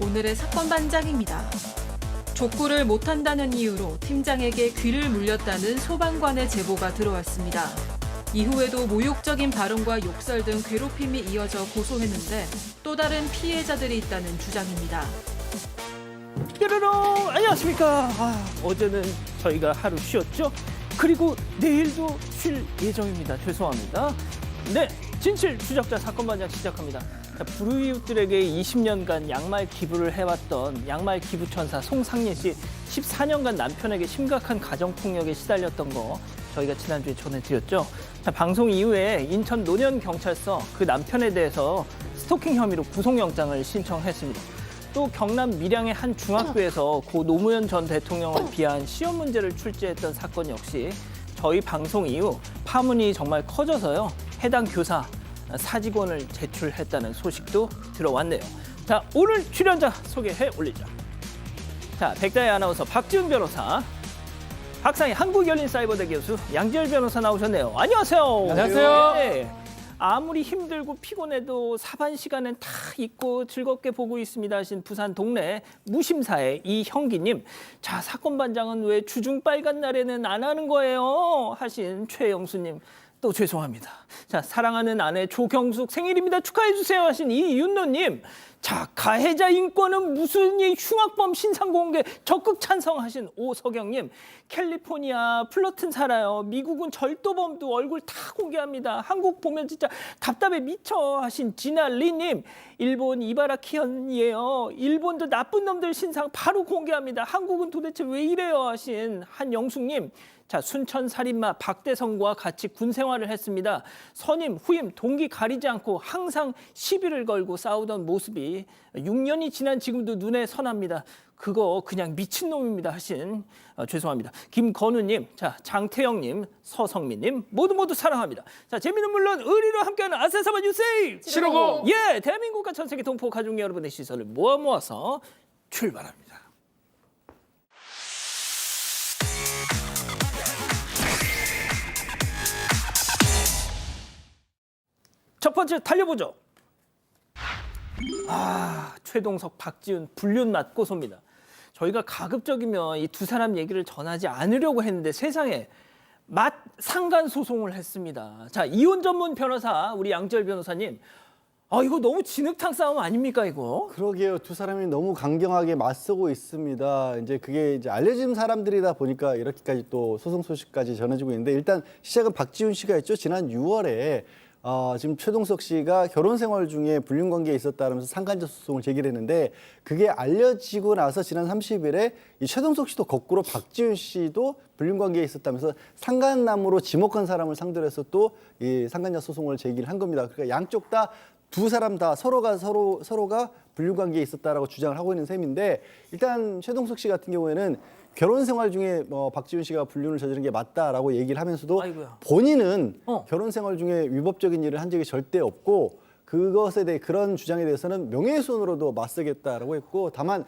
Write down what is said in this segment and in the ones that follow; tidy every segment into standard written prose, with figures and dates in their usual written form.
오늘의 사건 반장입니다. 족구를 못한다는 이유로 팀장에게 귀를 물렸다는 소방관의 제보가 들어왔습니다. 이후에도 모욕적인 발언과 욕설 등 괴롭힘이 이어져 고소했는데 또 다른 피해자들이 있다는 주장입니다. 뾰로롱 안녕하십니까. 어제는 저희가 하루 쉬었죠. 그리고 내일도 쉴 예정입니다. 죄송합니다. 네, 진실 추적자 사건 반장 시작합니다. 자, 불우이웃들에게 20년간 양말 기부를 해왔던 양말 기부천사 송상예 씨 14년간 남편에게 심각한 가정폭력에 시달렸던 거 저희가 지난주에 전해드렸죠. 자, 방송 이후에 인천 노년경찰서 그 남편에 대해서 스토킹 혐의로 구속영장을 신청했습니다. 또 경남 밀양의 한 중학교에서 고 노무현 전 대통령을 비하한 시험 문제를 출제했던 사건 역시 저희 방송 이후 파문이 정말 커져서요. 해당 교사 사직원을 제출했다는 소식도 들어왔네요. 자, 오늘 출연자 소개해 올리죠. 자, 백다희 아나운서 박지훈 변호사, 박상희 한국열린사이버대 교수 양지열 변호사 나오셨네요. 안녕하세요. 안녕하세요. 네. 아무리 힘들고 피곤해도 사반 시간엔 다 잊고 즐겁게 보고 있습니다 하신 부산 동네 무심사의 이형기님. 자, 사건 반장은 왜 주중 빨간 날에는 안 하는 거예요 하신 최영수님. 또 죄송합니다. 자, 사랑하는 아내 조경숙 생일입니다. 축하해 주세요 하신 이윤노님. 자, 가해자 인권은 무슨 이 흉악범 신상공개 적극 찬성하신 오석영님. 캘리포니아 플러튼 살아요. 미국은 절도범도 얼굴 다 공개합니다. 한국 보면 진짜 답답해 미쳐 하신 진아리님. 일본 이바라키현이에요. 일본도 나쁜 놈들 신상 바로 공개합니다. 한국은 도대체 왜 이래요 하신 한영숙님. 자, 순천 살인마 박대성과 같이 군 생활을 했습니다. 선임, 후임, 동기 가리지 않고 항상 시비를 걸고 싸우던 모습이 6년이 지난 지금도 눈에 선합니다. 그거 그냥 미친놈입니다 하신 죄송합니다. 김건우님, 자, 장태영님, 서성민님 모두 사랑합니다. 자, 재미는 물론 의리로 함께하는 아세사바 뉴스 750. 예, 대한민국과 전 세계 동포 가족 여러분의 시선을 모아서 출발합니다. 첫 번째 달려보죠. 최동석, 박지훈 불륜 맞고소입니다. 저희가 가급적이면 이 두 사람 얘기를 전하지 않으려고 했는데 세상에 상간 소송을 했습니다. 자, 이혼 전문 변호사 우리 양지열 변호사님. 이거 너무 진흙탕 싸움 아닙니까 이거? 그러게요. 두 사람이 너무 강경하게 맞서고 있습니다. 이제 그게 이제 알려진 사람들이다 보니까 이렇게까지 또 소송 소식까지 전해지고 있는데 일단 시작은 박지훈 씨가 했죠. 지난 6월에 지금 최동석 씨가 결혼 생활 중에 불륜 관계에 있었다면서 상간자 소송을 제기했는데 그게 알려지고 나서 지난 30일에 이 최동석 씨도 거꾸로 박지훈 씨도 불륜 관계에 있었다면서 상간남으로 지목한 사람을 상대로 해서 또 이 상간자 소송을 제기를 한 겁니다. 그러니까 양쪽 다 두 사람 다 서로가 불륜 관계에 있었다라고 주장을 하고 있는 셈인데 일단 최동석 씨 같은 경우에는 결혼 생활 중에 박지훈 씨가 불륜을 저지른 게 맞다라고 얘기를 하면서도 아이고야. 본인은 결혼 생활 중에 위법적인 일을 한 적이 절대 없고 그것에 대해 그런 주장에 대해서는 명예훼손으로도 맞서겠다라고 했고 다만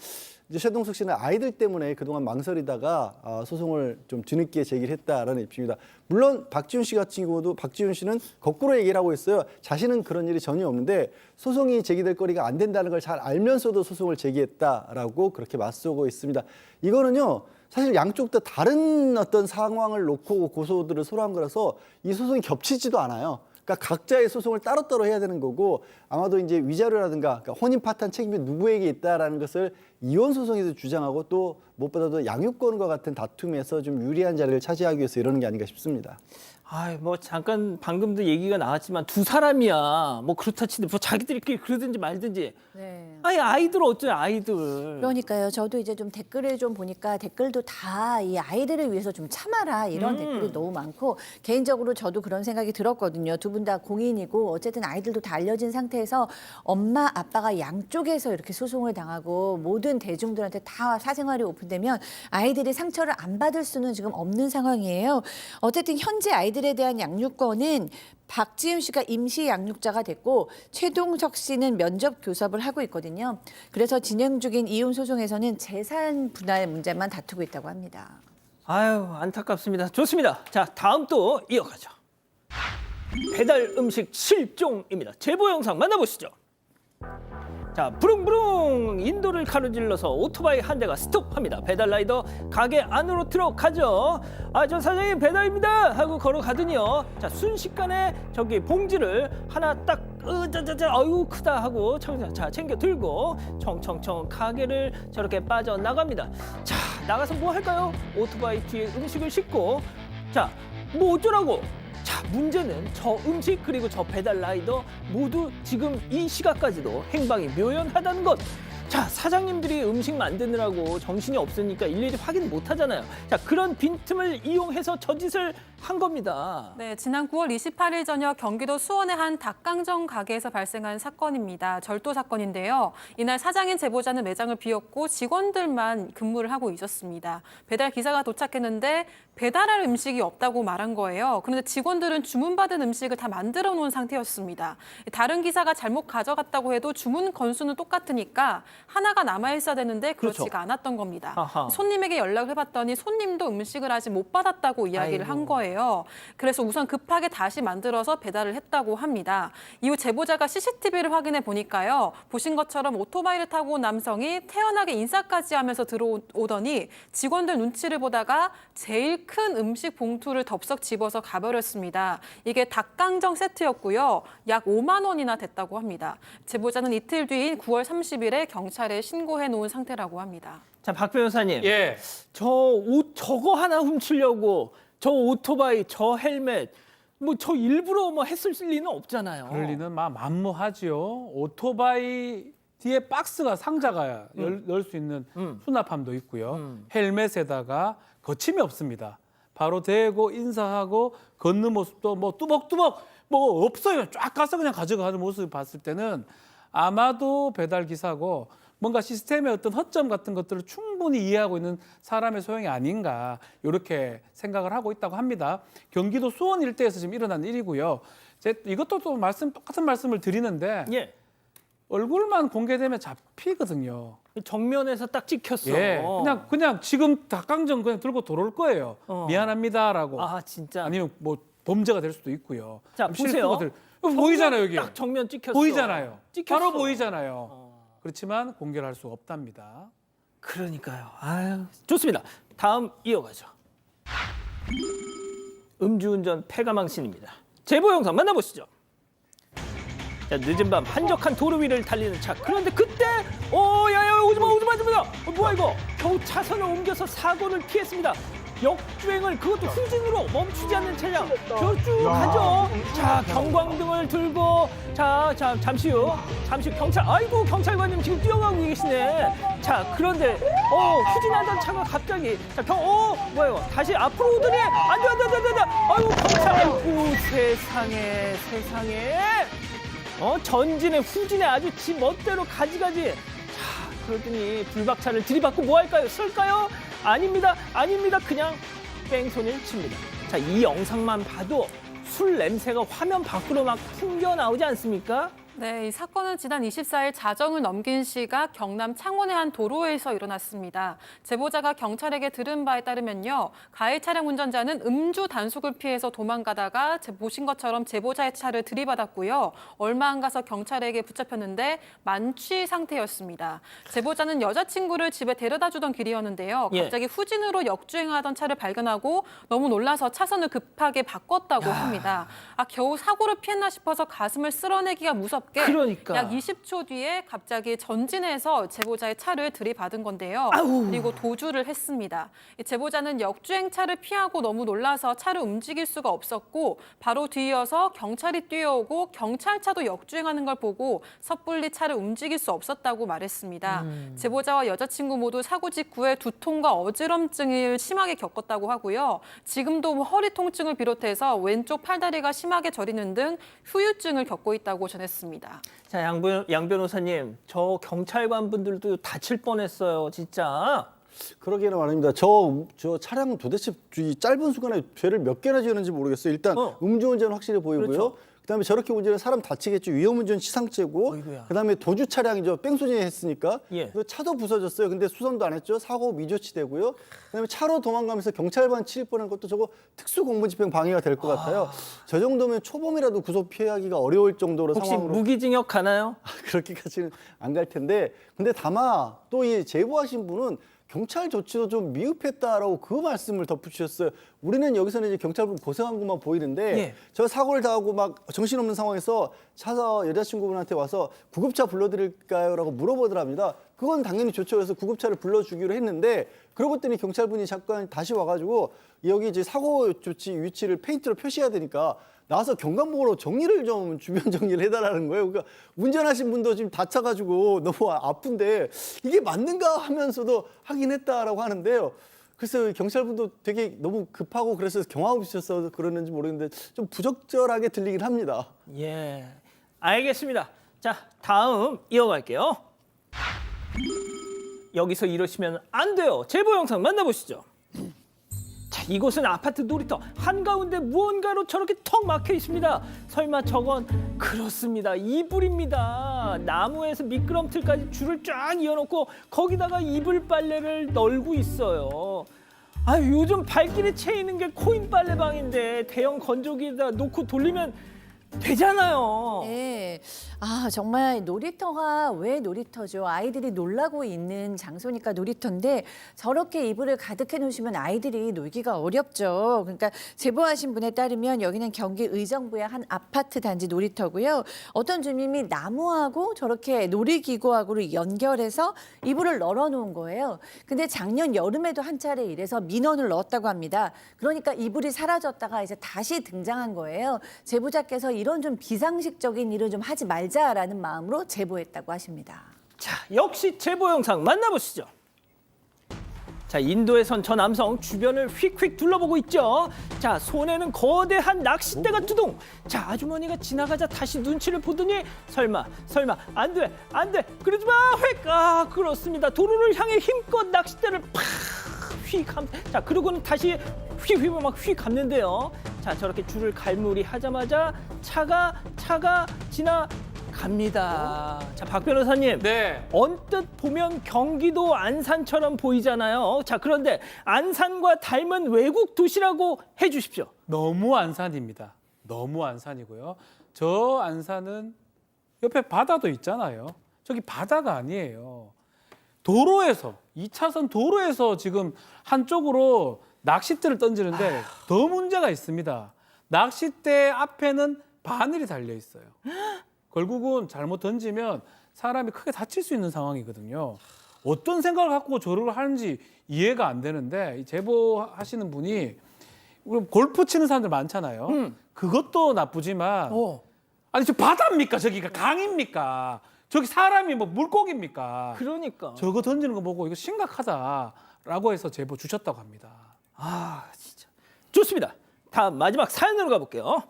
이제 최동석 씨는 아이들 때문에 그동안 망설이다가 소송을 좀 뒤늦게 제기를 했다라는 입장입니다. 물론 박지훈 씨 같은 경우도 박지훈 씨는 거꾸로 얘기를 하고 있어요. 자신은 그런 일이 전혀 없는데 소송이 제기될 거리가 안 된다는 걸 잘 알면서도 소송을 제기했다라고 그렇게 맞서고 있습니다. 이거는요. 사실 양쪽 다 다른 어떤 상황을 놓고 고소들을 서로 한 거라서 이 소송이 겹치지도 않아요. 그러니까 각자의 소송을 따로따로 해야 되는 거고 아마도 이제 위자료라든가 그러니까 혼인 파탄 책임이 누구에게 있다라는 것을 이혼 소송에서 주장하고 또 무엇보다도 양육권과 같은 다툼에서 좀 유리한 자리를 차지하기 위해서 이러는 게 아닌가 싶습니다. 뭐 잠깐 방금도 얘기가 나왔지만 두 사람이야 뭐 그렇다 치는데 뭐 자기들끼리 그러든지 말든지. 네. 아이들 어쩌요 아이들. 그러니까요. 저도 이제 좀 댓글을 좀 보니까 댓글도 다 이 아이들을 위해서 좀 참아라 이런 댓글이 너무 많고 개인적으로 저도 그런 생각이 들었거든요. 두 분 다 공인이고 어쨌든 아이들도 다 알려진 상태에서 엄마 아빠가 양쪽에서 이렇게 소송을 당하고 모든 대중들한테 다 사생활이 오픈되면 아이들이 상처를 안 받을 수는 지금 없는 상황이에요. 어쨌든 현재 아이들에 대한 양육권은 박지훈 씨가 임시 양육자가 됐고 최동석 씨는 면접 교섭을 하고 있거든요. 그래서 진행 중인 이혼 소송에서는 재산 분할 문제만 다투고 있다고 합니다. 안타깝습니다. 좋습니다. 자, 다음 또 이어가죠. 배달 음식 실종입니다. 제보 영상 만나보시죠. 자, 부릉부릉 인도를 가로질러서 오토바이 한 대가 스톱합니다. 배달라이더 가게 안으로 들어가죠. 아, 저 사장님 배달입니다 하고 걸어가더니요. 자, 순식간에 저기 봉지를 하나 딱 자자자 아유 크다 하고 자 챙겨 들고 청청청 가게를 저렇게 빠져나갑니다. 자, 나가서 뭐 할까요? 오토바이 뒤에 음식을 싣고 자, 뭐 어쩌라고? 자, 문제는 저 음식 그리고 저 배달 라이더 모두 지금 이 시각까지도 행방이 묘연하다는 것. 자, 사장님들이 음식 만드느라고 정신이 없으니까 일일이 확인 못 하잖아요. 자, 그런 빈틈을 이용해서 저 짓을 한 겁니다. 네, 지난 9월 28일 저녁 경기도 수원의 한 닭강정 가게에서 발생한 사건입니다. 절도 사건인데요. 이날 사장인 제보자는 매장을 비웠고 직원들만 근무를 하고 있었습니다. 배달 기사가 도착했는데 배달할 음식이 없다고 말한 거예요. 그런데 직원들은 주문받은 음식을 다 만들어 놓은 상태였습니다. 다른 기사가 잘못 가져갔다고 해도 주문 건수는 똑같으니까 하나가 남아 있어야 되는데 그렇지가 그렇죠. 않았던 겁니다. 아하. 손님에게 연락을 해봤더니 손님도 음식을 아직 못 받았다고 이야기를 한 거예요. 그래서 우선 급하게 다시 만들어서 배달을 했다고 합니다. 이후 제보자가 CCTV를 확인해 보니까요. 보신 것처럼 오토바이를 타고 온 남성이 태연하게 인사까지 하면서 들어오더니 직원들 눈치를 보다가 제일 큰 음식 봉투를 덥석 집어서 가버렸습니다. 이게 닭강정 세트였고요. 약 5만 원이나 됐다고 합니다. 제보자는 이틀 뒤인 9월 30일에 경찰에 신고해 놓은 상태라고 합니다. 자, 박 변호사님. 예. 저 옷 저거 하나 훔치려고 저 오토바이, 저 헬멧 뭐 저 일부러 뭐 했을 리는 없잖아요. 그럴 리는 만무하지요. 오토바이 뒤에 박스가 상자가 열 수 있는 수납함도 있고요. 헬멧에다가 거침이 없습니다. 바로 대고 인사하고 걷는 모습도 뭐 뚜벅뚜벅 뭐 없어요. 쫙 가서 그냥 가져가는 모습을 봤을 때는 아마도 배달 기사고 뭔가 시스템의 어떤 허점 같은 것들을 충분히 이해하고 있는 사람의 소용이 아닌가 이렇게 생각을 하고 있다고 합니다. 경기도 수원 일대에서 지금 일어난 일이고요. 이것도 또 똑같은 말씀을 드리는데 예. 얼굴만 공개되면 잡히거든요. 정면에서 딱 찍혔어. 예, 그냥 지금 닭강정 그냥 들고 돌아올 거예요. 미안합니다라고. 아, 진짜. 아니면 뭐 범죄가 될 수도 있고요. 자, 보세요. 보이잖아요, 여기. 딱 정면 찍혔어. 보이잖아요. 찍혔어. 바로 보이잖아요. 그렇지만 공개를 할 수가 없답니다. 그러니까요. 아유, 좋습니다. 다음 이어가죠. 음주운전 폐가망신입니다. 제보 영상 만나보시죠. 자, 늦은 밤 한적한 도로 위를 달리는 차. 그런데 그때 야야 오지마. 뭐야 이거? 겨우 차선을 옮겨서 사고를 피했습니다. 역주행을 그것도 후진으로 멈추지 않는 차량 쭉 가죠. 자, 경광등을 들고 잠시 후 경찰 경찰관님 지금 뛰어가고 계시네. 자, 그런데 후진하던 차가 갑자기 뭐예요? 다시 앞으로 오더니 안돼. 아이고 경찰. 아이고 세상에. 전진에 후진에 아주 지 멋대로 가지가지. 자, 그러더니 불박차를 들이받고 뭐 할까요? 쓸까요? 아닙니다. 그냥 뺑소니를 칩니다. 자, 이 영상만 봐도 술 냄새가 화면 밖으로 막 풍겨 나오지 않습니까? 네, 이 사건은 지난 24일 자정을 넘긴 시각 경남 창원의 한 도로에서 일어났습니다. 제보자가 경찰에게 들은 바에 따르면요. 가해 차량 운전자는 음주 단속을 피해서 도망가다가 보신 것처럼 제보자의 차를 들이받았고요. 얼마 안 가서 경찰에게 붙잡혔는데 만취 상태였습니다. 제보자는 여자친구를 집에 데려다 주던 길이었는데요. 갑자기 후진으로 역주행하던 차를 발견하고 너무 놀라서 차선을 급하게 바꿨다고 합니다. 겨우 사고를 피했나 싶어서 가슴을 쓸어내기가 무섭게 그러니까. 약 20초 뒤에 갑자기 전진해서 제보자의 차를 들이받은 건데요. 그리고 도주를 했습니다. 이 제보자는 역주행차를 피하고 너무 놀라서 차를 움직일 수가 없었고 바로 뒤이어서 경찰이 뛰어오고 경찰차도 역주행하는 걸 보고 섣불리 차를 움직일 수 없었다고 말했습니다. 제보자와 여자친구 모두 사고 직후에 두통과 어지럼증을 심하게 겪었다고 하고요. 지금도 허리 통증을 비롯해서 왼쪽 팔다리가 심하게 저리는 등 후유증을 겪고 있다고 전했습니다. 자, 양 변호사님, 저 경찰관 분들도 다칠 뻔했어요, 진짜. 그러기에는 말입니다. 저 차량은 도대체 이 짧은 시간에 죄를 몇 개나 지었는지 모르겠어요. 일단 어. 음주운전 확실히 보이고요. 그렇죠. 그다음에 저렇게 운전은 사람 다치겠죠. 위험운전 치상죄고. 어이구야. 그다음에 도주 차량이죠. 뺑소니 했으니까. 예. 차도 부서졌어요. 근데 수선도 안 했죠. 사고 미조치되고요. 그다음에 차로 도망가면서 경찰관 치일 뻔한 것도 저거 특수공무집행 방해가 될 것 같아요. 저 정도면 초범이라도 구속 피하기가 어려울 정도로 혹시 상황으로 무기징역 가나요? 그렇게까지는 안 갈 텐데. 근데 다만 또 이 제보하신 분은 경찰 조치도 좀 미흡했다라고 그 말씀을 덧붙이셨어요. 우리는 여기서는 이제 경찰분 고생한 것만 보이는데 예. 저 사고를 당하고 막 정신없는 상황에서 차서 여자친구분한테 와서 구급차 불러드릴까요?라고 물어보더랍니다. 그건 당연히 좋죠. 그래서 구급차를 불러주기로 했는데 그러고 봤더니 경찰분이 잠깐 다시 와가지고 여기 이제 사고 조치 위치를 페인트로 표시해야 되니까 나와서 경관봉으로 정리를 좀 주변 정리를 해달라는 거예요. 그러니까 운전하신 분도 지금 다쳐가지고 너무 아픈데 이게 맞는가 하면서도 하긴 했다라고 하는데요. 그래서 경찰분도 되게 너무 급하고 그래서 경황없으셔서 그러는지 모르겠는데 좀 부적절하게 들리긴 합니다. 예, 알겠습니다. 자, 다음 이어갈게요. 여기서 이러시면 안 돼요. 제보 영상 만나보시죠. 자, 이곳은 아파트 놀이터 한가운데 무언가로 저렇게 턱 막혀 있습니다. 설마 저건 그렇습니다. 이불입니다. 나무에서 미끄럼틀까지 줄을 쫙 이어놓고 거기다가 이불 빨래를 널고 있어요. 아, 요즘 발길에 채이는 게 코인 빨래방인데 대형 건조기에다 놓고 돌리면 되잖아요. 네. 아, 정말 놀이터가 왜 놀이터죠? 아이들이 놀라고 있는 장소니까 놀이터인데 저렇게 이불을 가득해 놓으시면 아이들이 놀기가 어렵죠. 그러니까 제보하신 분에 따르면 여기는 경기 의정부의 한 아파트 단지 놀이터고요. 어떤 주민이 나무하고 저렇게 놀이기구하고 연결해서 이불을 널어 놓은 거예요. 근데 작년 여름에도 한 차례 이래서 민원을 넣었다고 합니다. 그러니까 이불이 사라졌다가 이제 다시 등장한 거예요. 제보자께서 이런 좀 비상식적인 일을 좀 하지 말자라는 마음으로 제보했다고 하십니다. 자, 역시 제보 영상 만나보시죠. 자, 인도에선 저 남성 주변을 휙휙 둘러보고 있죠. 자, 손에는 거대한 낚싯대가 투동. 자, 아주머니가 지나가자 다시 눈치를 보더니 설마 안 돼. 그러지 마. 휙. 아, 그렇습니다. 도로를 향해 힘껏 낚싯대를 휙 자, 그러고는 다시 휙 감는데요. 자, 저렇게 줄을 갈무리 하자마자 차가 지나갑니다. 자, 박 변호사님. 네. 언뜻 보면 경기도 안산처럼 보이잖아요. 자, 그런데 안산과 닮은 외국 도시라고 해주십시오. 너무 안산입니다. 너무 안산이고요. 저 안산은 옆에 바다도 있잖아요. 저기 바다가 아니에요. 도로에서 2차선 도로에서 지금 한쪽으로 낚싯대를 던지는데 더 문제가 있습니다. 낚싯대 앞에는 바늘이 달려 있어요. 결국은 잘못 던지면 사람이 크게 다칠 수 있는 상황이거든요. 어떤 생각을 갖고 저를 하는지 이해가 안 되는데 이 제보하시는 분이 우리 골프 치는 사람들 많잖아요. 그것도 나쁘지만 아니 저 바다입니까? 저기가 강입니까? 저기 사람이 뭐 물고기입니까? 그러니까. 저거 던지는 거 보고 이거 심각하다라고 해서 제보 주셨다고 합니다. 아, 진짜. 좋습니다. 다음 마지막 사연으로 가볼게요.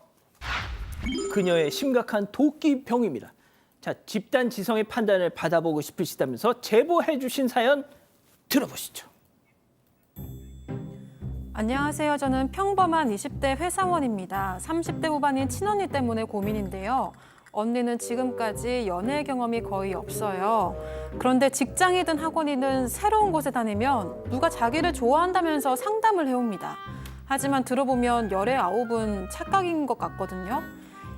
그녀의 심각한 도끼병입니다. 자, 집단 지성의 판단을 받아보고 싶으시다면서 제보해 주신 사연 들어보시죠. 안녕하세요. 저는 평범한 20대 회사원입니다. 30대 후반인 친언니 때문에 고민인데요. 언니는 지금까지 연애 경험이 거의 없어요. 그런데 직장이든 학원이든 새로운 곳에 다니면 누가 자기를 좋아한다면서 상담을 해옵니다. 하지만 들어보면 열의 아홉은 착각인 것 같거든요.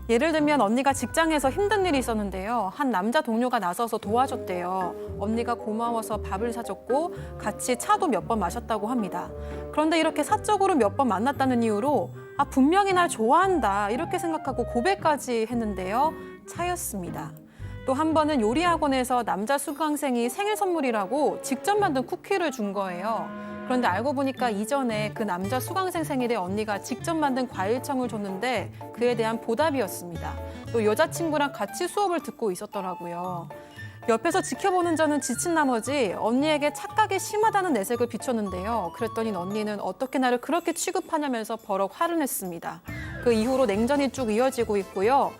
예를 들면 언니가 직장에서 힘든 일이 있었는데요. 한 남자 동료가 나서서 도와줬대요. 언니가 고마워서 밥을 사줬고 같이 차도 몇 번 마셨다고 합니다. 그런데 이렇게 사적으로 몇 번 만났다는 이유로 분명히 날 좋아한다 이렇게 생각하고 고백까지 했는데요. 차였습니다. 또 한 번은 요리학원에서 남자 수강생이 생일 선물이라고 직접 만든 쿠키를 준 거예요. 그런데 알고 보니까 이전에 그 남자 수강생 생일에 언니가 직접 만든 과일청을 줬는데 그에 대한 보답이었습니다. 또 여자친구랑 같이 수업을 듣고 있었더라고요. 옆에서 지켜보는 저는 지친 나머지 언니에게 착각이 심하다는 내색을 비췄는데요. 그랬더니 언니는 어떻게 나를 그렇게 취급하냐면서 버럭 화를 냈습니다. 그 이후로 냉전이 쭉 이어지고 있고요.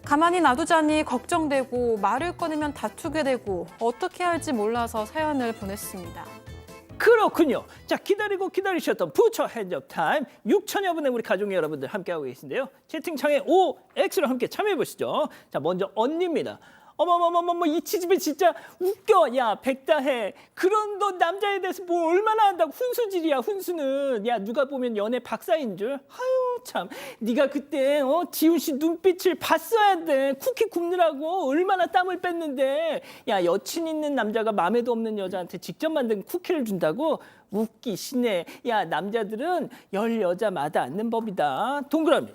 가만히 놔두자니 걱정되고 말을 꺼내면 다투게 되고 어떻게 할지 몰라서 사연을 보냈습니다. 그렇군요. 자, 기다리고 기다리셨던 부처 핸즈업 타임 6천여 분의 우리 가족 여러분들 함께하고 계신데요. 채팅창에 OX로 함께 참여해 보시죠. 자, 먼저 언니입니다. 어머머머머머 이 치즈비 진짜 웃겨. 야 백다해. 그런 너 남자에 대해서 뭐 얼마나 안다고. 훈수질이야 훈수는. 야 누가 보면 연애 박사인 줄. 아유 참. 네가 그때 지훈 씨 눈빛을 봤어야 돼. 쿠키 굽느라고 얼마나 땀을 뺐는데. 야 여친 있는 남자가 마음에도 없는 여자한테 직접 만든 쿠키를 준다고? 웃기시네. 야 남자들은 열 여자마다 않는 법이다. 동그라미.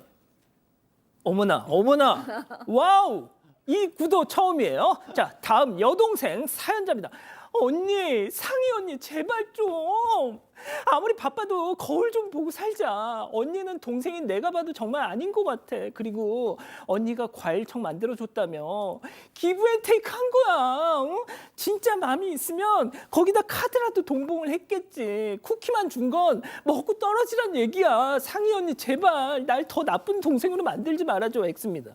어머나 어머나. 와우. 이 구도 처음이에요. 자, 다음 여동생 사연자입니다. 언니, 상희 언니 제발 좀. 아무리 바빠도 거울 좀 보고 살자. 언니는 동생인 내가 봐도 정말 아닌 것 같아. 그리고 언니가 과일청 만들어줬다며. 기브앤테이크 한 거야. 응? 진짜 마음이 있으면 거기다 카드라도 동봉을 했겠지. 쿠키만 준 건 먹고 떨어지란 얘기야. 상희 언니 제발 날 더 나쁜 동생으로 만들지 말아줘. X입니다.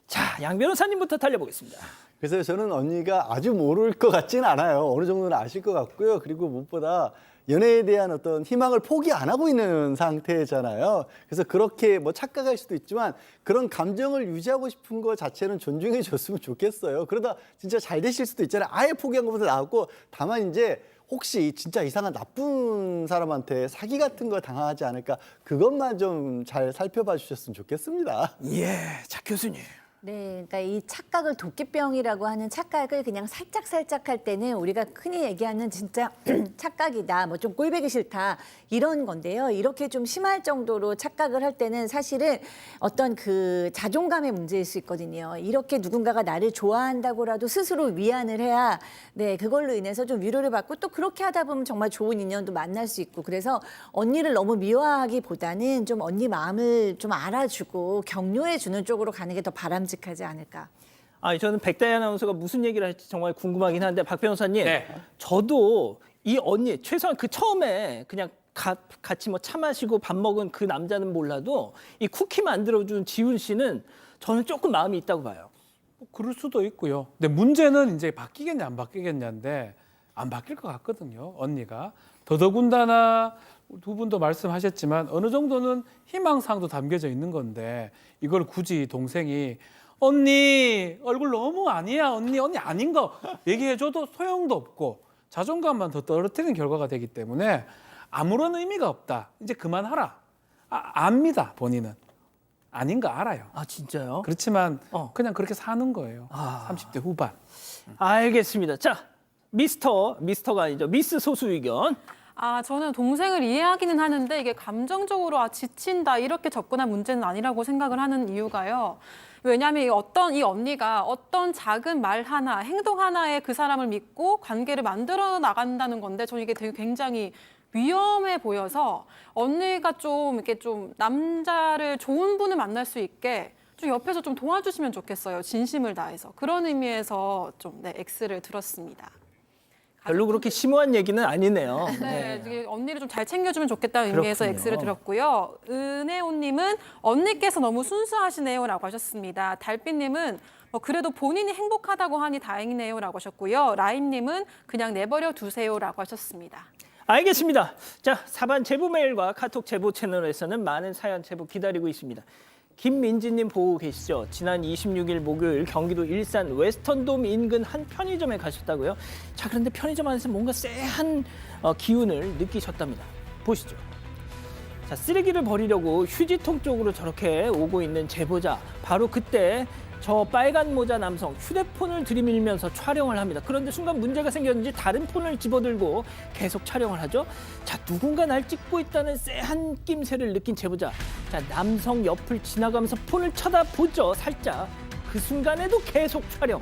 자, 양 변호사님부터 달려보겠습니다. 그래서 저는 언니가 아주 모를 것 같지는 않아요. 어느 정도는 아실 것 같고요. 그리고 무엇보다 연애에 대한 어떤 희망을 포기 안 하고 있는 상태잖아요. 그래서 그렇게 뭐 착각할 수도 있지만 그런 감정을 유지하고 싶은 것 자체는 존중해 줬으면 좋겠어요. 그러다 진짜 잘 되실 수도 있잖아요. 아예 포기한 것보다 나았고, 다만 이제 혹시 진짜 이상한 나쁜 사람한테 사기 같은 거 당하지 않을까, 그것만 좀 잘 살펴봐 주셨으면 좋겠습니다. 예, 자 교수님. 네, 그러니까 이 착각을 도끼병이라고 하는 착각을 그냥 살짝 할 때는 우리가 흔히 얘기하는 진짜 착각이다, 뭐 좀 꼴보기 싫다 이런 건데요. 이렇게 좀 심할 정도로 착각을 할 때는 사실은 어떤 그 자존감의 문제일 수 있거든요. 이렇게 누군가가 나를 좋아한다고라도 스스로 위안을 해야 네 그걸로 인해서 좀 위로를 받고 또 그렇게 하다 보면 정말 좋은 인연도 만날 수 있고, 그래서 언니를 너무 미워하기보다는 좀 언니 마음을 좀 알아주고 격려해 주는 쪽으로 가는 게 더 바람직하지 않을까. 아, 저는 백다희 아나운서가 무슨 얘기를 할지 정말 궁금하긴 한데, 박 변호사님, 네. 저도 이 언니 최소한 그 처음에 그냥 같이 뭐 차 마시고 밥 먹은 그 남자는 몰라도 이 쿠키 만들어준 지훈 씨는 저는 조금 마음이 있다고 봐요. 뭐 그럴 수도 있고요. 근데 문제는 이제 바뀌겠냐 안 바뀌겠냐인데 안 바뀔 것 같거든요. 언니가 더더군다나 두 분도 말씀하셨지만 어느 정도는 희망사항도 담겨져 있는 건데 이걸 굳이 동생이 언니 얼굴 너무 아니야, 언니 아닌 거 얘기해줘도 소용도 없고 자존감만 더 떨어뜨리는 결과가 되기 때문에 아무런 의미가 없다. 이제 그만하라. 압니다. 본인은. 아닌 거 알아요. 아, 진짜요? 그렇지만 그냥 그렇게 사는 거예요. 아. 30대 후반. 알겠습니다. 자, 미스터가 아니죠. 미스 소수 의견. 아, 저는 동생을 이해하기는 하는데 이게 감정적으로 지친다 이렇게 접근한 문제는 아니라고 생각을 하는 이유가요. 왜냐하면 이 언니가 어떤 작은 말 하나, 행동 하나에 그 사람을 믿고 관계를 만들어 나간다는 건데 저는 이게 되게 굉장히 위험해 보여서 언니가 좀 이렇게 좀 남자를 좋은 분을 만날 수 있게 좀 옆에서 좀 도와주시면 좋겠어요. 진심을 다해서. 그런 의미에서 좀 X를 들었습니다. 별로 그렇게 심오한 얘기는 아니네요. 네, 되게 언니를 좀 잘 챙겨주면 좋겠다는 의미에서 그렇군요. X를 드렸고요. 은혜호님은 언니께서 너무 순수하시네요라고 하셨습니다. 달빛님은 그래도 본인이 행복하다고 하니 다행이네요라고 하셨고요. 라임님은 그냥 내버려 두세요라고 하셨습니다. 알겠습니다. 자, 사반 제보 메일과 카톡 제보 채널에서는 많은 사연 제보 기다리고 있습니다. 김민지님 보고 계시죠? 지난 26일 목요일 경기도 일산 웨스턴돔 인근 한 편의점에 가셨다고요? 자, 그런데 편의점 안에서 뭔가 쎄한 기운을 느끼셨답니다. 보시죠. 자, 쓰레기를 버리려고 휴지통 쪽으로 저렇게 오고 있는 제보자. 바로 그때 저 빨간 모자 남성 휴대폰을 들이밀면서 촬영을 합니다. 그런데 순간 문제가 생겼는지 다른 폰을 집어들고 계속 촬영을 하죠. 자, 누군가 날 찍고 있다는 쎄한 낌새를 느낀 제보자. 자, 남성 옆을 지나가면서 폰을 쳐다보죠. 살짝. 그 순간에도 계속 촬영.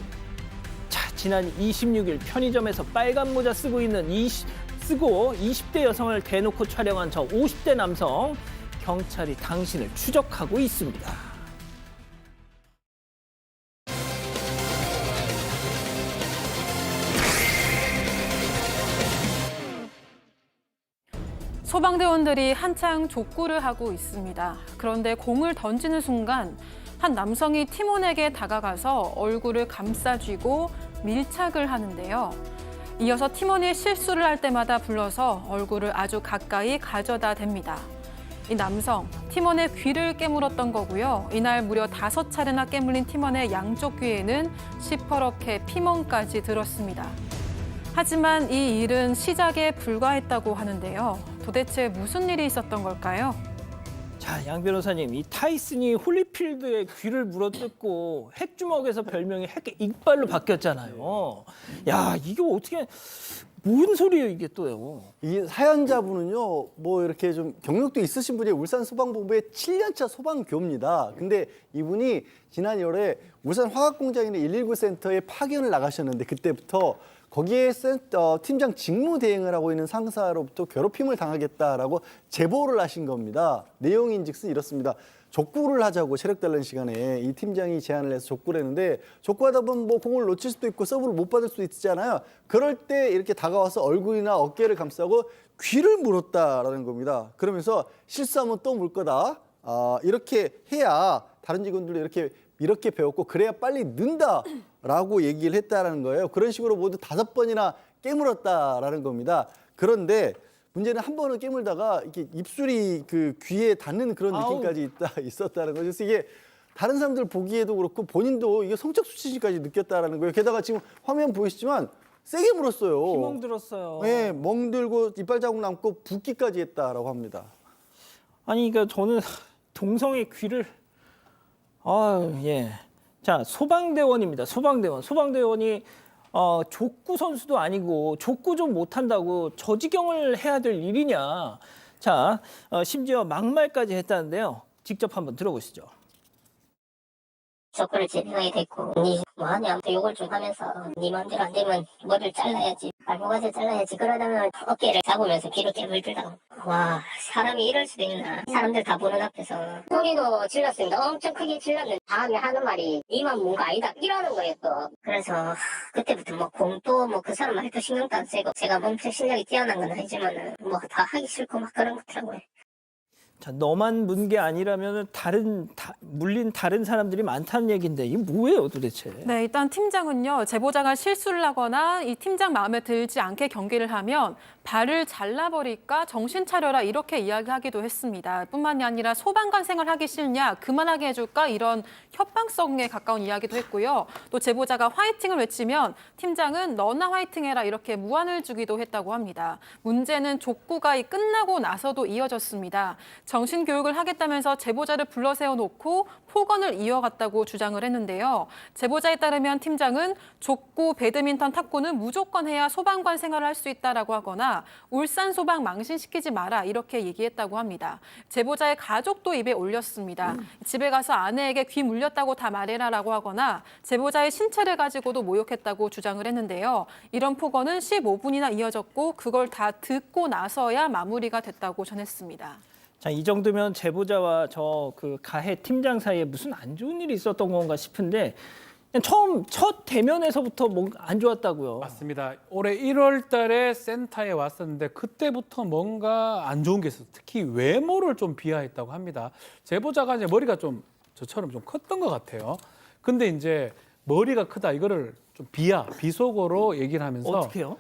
자, 지난 26일 편의점에서 빨간 모자 쓰고 20대 여성을 대놓고 촬영한 저 50대 남성. 경찰이 당신을 추적하고 있습니다. 소방대원들이 한창 족구를 하고 있습니다. 그런데 공을 던지는 순간 한 남성이 팀원에게 다가가서 얼굴을 감싸쥐고 밀착을 하는데요. 이어서 팀원이 실수를 할 때마다 불러서 얼굴을 아주 가까이 가져다 댑니다. 이 남성, 팀원의 귀를 깨물었던 거고요. 이날 무려 5차례나 깨물린 팀원의 양쪽 귀에는 시퍼렇게 피멍까지 들었습니다. 하지만 이 일은 시작에 불과했다고 하는데요. 도대체 무슨 일이 있었던 걸까요? 자, 양 변호사님, 이 타이슨이 홀리필드의 귀를 물어뜯고 핵주먹에서 별명이 핵 이빨로 바뀌었잖아요. 야, 이게 어떻게 뭔 소리예요, 이게 또요? 이 사연자분은요, 뭐 이렇게 좀 경력도 있으신 분이 울산 소방본부의 7년차 소방교입니다. 근데 이분이 지난 2월에 울산 화학공장 있는 119 센터에 파견을 나가셨는데 그때부터 거기에 팀장 직무 대행을 하고 있는 상사로부터 괴롭힘을 당하겠다라고 제보를 하신 겁니다. 내용인즉슨 이렇습니다. 족구를 하자고 체력 단련 시간에 이 팀장이 제안을 해서 족구를 했는데 족구하다 보면 뭐 공을 놓칠 수도 있고 서브를 못 받을 수도 있잖아요. 그럴 때 이렇게 다가와서 얼굴이나 어깨를 감싸고 귀를 물었다라는 겁니다. 그러면서 실수하면 또 물 거다. 이렇게 해야 다른 직원들도 이렇게 배웠고 그래야 빨리 는다라고 얘기를 했다라는 거예요. 그런 식으로 모두 5번이나 깨물었다라는 겁니다. 그런데 문제는 한 번은 깨물다가 이렇게 입술이 그 귀에 닿는 그런 느낌까지 있었다는 거죠. 그래서 이게 다른 사람들 보기에도 그렇고 본인도 이게 성적 수치심까지 느꼈다라는 거예요. 게다가 지금 화면 보이시지만 세게 물었어요. 피멍 들었어요. 네, 멍들고 이빨 자국 남고 붓기까지 했다라고 합니다. 아니, 그러니까 저는 동성의 귀를 예. 자, 소방대원입니다. 소방대원이 족구 선수도 아니고 족구 좀 못한다고 저 지경을 해야 될 일이냐. 자, 심지어 막말까지 했다는데요. 직접 한번 들어보시죠. 족구를 제대하게 됐고 니 뭐하냐 욕을 좀 하면서 니 맘대로 안 되면 머리를 잘라야지 발목까지 잘라야지 그러다가 어깨를 잡으면서 귀를 깨물더라고. 와 사람이 이럴 수도 있나. 사람들 다 보는 앞에서 소리도 질렀습니다. 엄청 크게 질렀는데 다음에 하는 말이 니만 뭔가 아니다 이러는 거예요 또. 그래서 그때부터 뭐 공도 뭐 그 사람 말도 신경도 안 쓰고 제가 몸체 실력이 뛰어난 건 아니지만 뭐 다 하기 싫고 막 그런 거더라고요. 자, 너만 문 게 아니라면 물린 다른 사람들이 많다는 얘기인데 이게 뭐예요 도대체? 네, 일단 팀장은요, 제보자가 실수를 하거나 이 팀장 마음에 들지 않게 경기를 하면 발을 잘라버릴까 정신 차려라 이렇게 이야기하기도 했습니다. 뿐만이 아니라 소방관 생활하기 싫냐 그만하게 해줄까 이런 협박성에 가까운 이야기도 했고요. 또 제보자가 화이팅을 외치면 팀장은 너나 화이팅해라 이렇게 무안을 주기도 했다고 합니다. 문제는 족구가 끝나고 나서도 이어졌습니다. 정신교육을 하겠다면서 제보자를 불러 세워놓고 폭언을 이어갔다고 주장을 했는데요. 제보자에 따르면 팀장은 족구, 배드민턴, 탁구는 무조건 해야 소방관 생활을 할 수 있다라고 하거나 울산 소방 망신시키지 마라 이렇게 얘기했다고 합니다. 제보자의 가족도 입에 올렸습니다. 집에 가서 아내에게 귀 물렸다고 다 말해라라고 하거나 제보자의 신체를 가지고도 모욕했다고 주장을 했는데요. 이런 폭언은 15분이나 이어졌고 그걸 다 듣고 나서야 마무리가 됐다고 전했습니다. 자, 이 정도면 제보자와 저 그 가해 팀장 사이에 무슨 안 좋은 일이 있었던 건가 싶은데 그냥 첫 대면에서부터 뭔가 안 좋았다고요. 맞습니다. 올해 1월 달에 센터에 왔었는데 그때부터 뭔가 안 좋은 게 있었어요. 특히 외모를 좀 비하했다고 합니다. 제보자가 이제 머리가 좀 저처럼 좀 컸던 것 같아요. 근데 이제 머리가 크다 이거를 좀 비속어로 얘기를 하면서 어떻게요?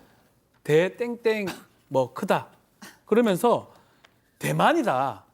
대땡땡 뭐 크다 그러면서 대만이다.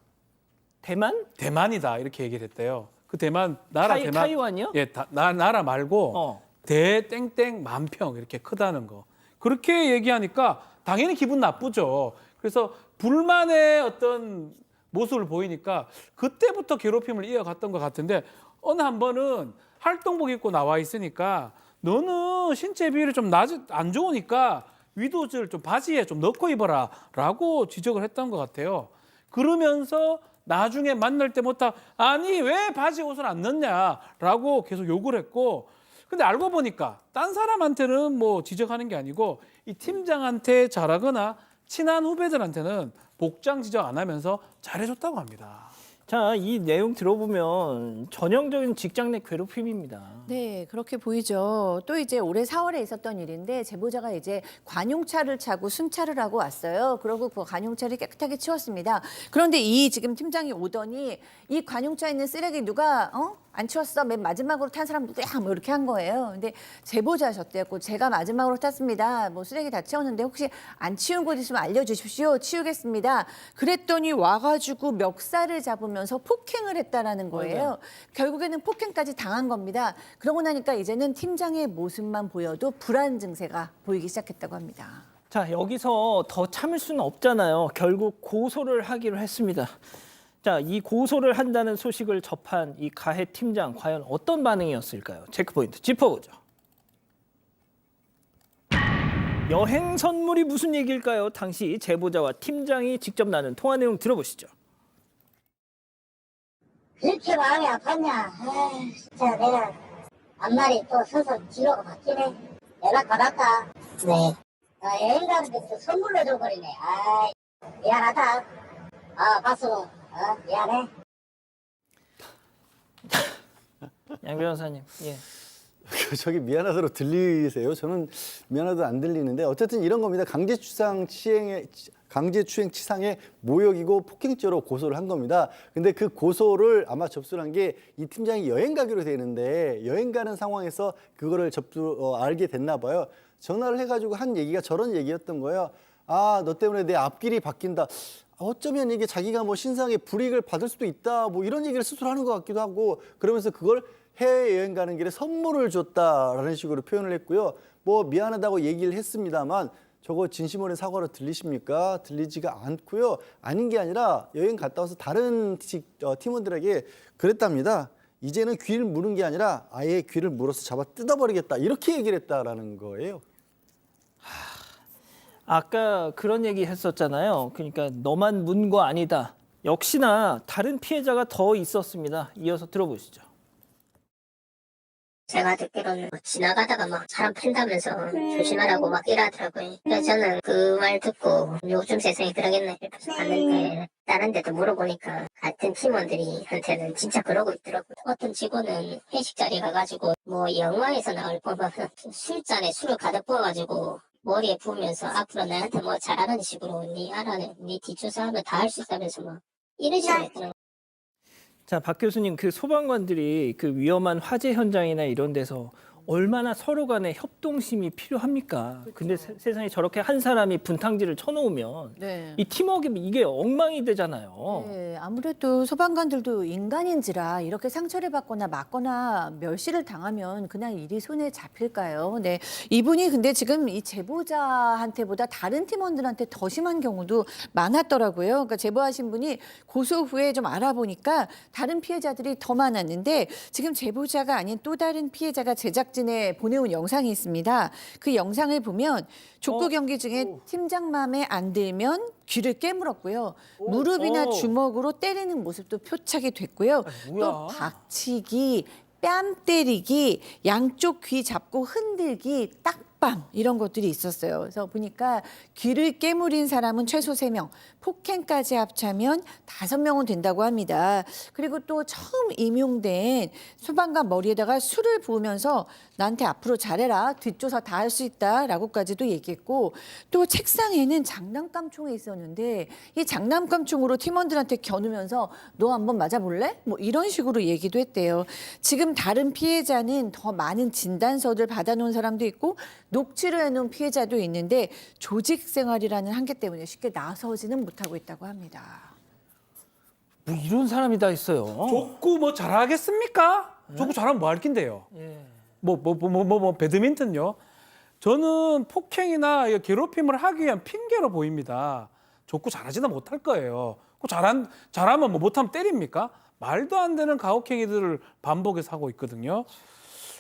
대만이다 이렇게 얘기를 했대요. 그 대만 나라 대만 타이완이요? 예, 나라 말고 대땡땡 만평 이렇게 크다는 거. 그렇게 얘기하니까 당연히 기분 나쁘죠. 그래서 불만의 어떤 모습을 보이니까 그때부터 괴롭힘을 이어갔던 것 같은데 어느 한 번은 활동복 입고 나와 있으니까 너는 신체 비율이 좀 안 좋으니까 위도질 좀 바지에 좀 넣고 입어라라고 지적을 했던 것 같아요. 그러면서 나중에 만날 때부터 아니 왜 바지 옷을 안 넣냐라고 계속 욕을 했고 근데 알고 보니까 딴 사람한테는 뭐 지적하는 게 아니고 이 팀장한테 잘하거나 친한 후배들한테는 복장 지적 안 하면서 잘해줬다고 합니다. 자, 이 내용 들어보면 전형적인 직장 내 괴롭힘입니다. 네, 그렇게 보이죠. 또 이제 올해 4월에 있었던 일인데 제보자가 이제 관용차를 차고 순찰을 하고 왔어요. 그러고 그 관용차를 깨끗하게 치웠습니다. 그런데 이 지금 팀장이 오더니 이 관용차에 있는 쓰레기 누가 안 치웠어. 맨 마지막으로 탄 사람도 뭐 이렇게 한 거예요. 근데 제보자셨대요. 제가 마지막으로 탔습니다. 뭐 쓰레기 다 치웠는데 혹시 안 치운 곳 있으면 알려주십시오. 치우겠습니다. 그랬더니 와가지고 멱살을 잡으면서 폭행을 했다라는 거예요. 결국에는 폭행까지 당한 겁니다. 그러고 나니까 이제는 팀장의 모습만 보여도 불안 증세가 보이기 시작했다고 합니다. 자, 여기서 더 참을 수는 없잖아요. 결국 고소를 하기로 했습니다. 자, 이 고소를 한다는 소식을 접한 이 가해 팀장 과연 어떤 반응이었을까요? 체크포인트 짚어보죠. 여행 선물이 무슨 얘기일까요? 당시 제보자와 팀장이 직접 나눈 통화 내용 들어보시죠. 그렇게 마음이 아팠냐. 에이, 진짜 내가 앞날이 또 서서 뒤로가 바뀌네. 연락 받았다. 네. 여행 가는데 또 선물로 줘버리네. 아, 미안하다. 봤어. 미안해. 양 변호사님. 예. 저기 미안하다로 들리세요? 저는 미안하다 안 들리는데 어쨌든 이런 겁니다. 강제추행 치상의 모욕이고 폭행죄로 고소를 한 겁니다. 근데 그 고소를 아마 접수를 한 게 이 팀장이 여행 가기로 되는데 여행 가는 상황에서 그거를 알게 됐나 봐요. 전화를 해가지고 한 얘기가 저런 얘기였던 거예요. 아, 너 때문에 내 앞길이 바뀐다. 어쩌면 이게 자기가 뭐 신상에 불이익을 받을 수도 있다. 뭐 이런 얘기를 스스로 하는 것 같기도 하고 그러면서 그걸 해외여행 가는 길에 선물을 줬다라는 식으로 표현을 했고요. 뭐 미안하다고 얘기를 했습니다만 저거 진심 어린 사과로 들리십니까? 들리지가 않고요. 아닌 게 아니라 여행 갔다 와서 다른 팀원들에게 그랬답니다. 이제는 귀를 물은 게 아니라 아예 귀를 물어서 잡아 뜯어버리겠다. 이렇게 얘기를 했다라는 거예요. 아까 그런 얘기 했었잖아요. 그러니까 너만 문 거 아니다. 역시나 다른 피해자가 더 있었습니다. 이어서 들어보시죠. 제가 듣기로는 지나가다가 막 사람 팬다면서 조심하라고 막 이러더라고요. 그래서 저는 그 말 듣고 요즘 세상에 그러겠네 싶어서 갔는데 다른 데도 물어보니까 같은 팀원들이한테는 진짜 그러고 있더라고요. 어떤 직원은 회식 자리에 가가지고 뭐 영화에서 나올 법한 술잔에 술을 가득 부어가지고 머리에 부으면서 앞으로 나한테 뭐 잘하는 식으로 네 알아내, 네 뒷조사하면 다 할 수 있다면서 막 이런 식으로 했더라고요. 자, 박 교수님, 그 소방관들이 그 위험한 화재 현장이나 이런 데서 얼마나 서로 간에 협동심이 필요합니까? 근데 세상에 저렇게 한 사람이 분탕질을 쳐놓으면 네. 이 팀워크 이게 엉망이 되잖아요. 네, 아무래도 소방관들도 인간인지라 이렇게 상처를 받거나 맞거나 멸시를 당하면 그냥 일이 손에 잡힐까요? 네, 이분이 근데 지금 이 제보자한테보다 다른 팀원들한테 더 심한 경우도 많았더라고요. 그러니까 제보하신 분이 고소 후에 좀 알아보니까 다른 피해자들이 더 많았는데 지금 제보자가 아닌 또 다른 피해자가 제작진에 보내온 영상이 있습니다. 그 영상을 보면 족구 경기 중에 팀장 마음에 안 들면 귀를 깨물었고요. 무릎이나 주먹으로 때리는 모습도 표착이 됐고요. 뭐야? 또 박치기, 뺨 때리기, 양쪽 귀 잡고 흔들기, 딱밤 이런 것들이 있었어요. 그래서 보니까 귀를 깨물인 사람은 최소 3명, 폭행까지 합치면 5명은 된다고 합니다. 그리고 또 처음 임용된 소방관 머리에다가 술을 부으면서 나한테 앞으로 잘해라, 뒷조사 다 할 수 있다라고까지도 얘기했고 또 책상에는 장난감총이 있었는데 이 장난감총으로 팀원들한테 겨누면서 너 한번 맞아볼래? 뭐 이런 식으로 얘기도 했대요. 지금 다른 피해자는 더 많은 진단서를 받아놓은 사람도 있고 녹취를 해놓은 피해자도 있는데 조직 생활이라는 한계 때문에 쉽게 나서지는 못하고 있다고 합니다. 뭐 이런 사람이 다 있어요. 족구 뭐 잘하겠습니까? 족구 잘하면 뭐 할 낀데요? 뭐 배드민턴요? 저는 폭행이나 괴롭힘을 하기 위한 핑계로 보입니다. 족구 잘하지는 못할 거예요. 잘하면 뭐 못하면 때립니까? 말도 안 되는 가혹행위들을 반복해서 하고 있거든요.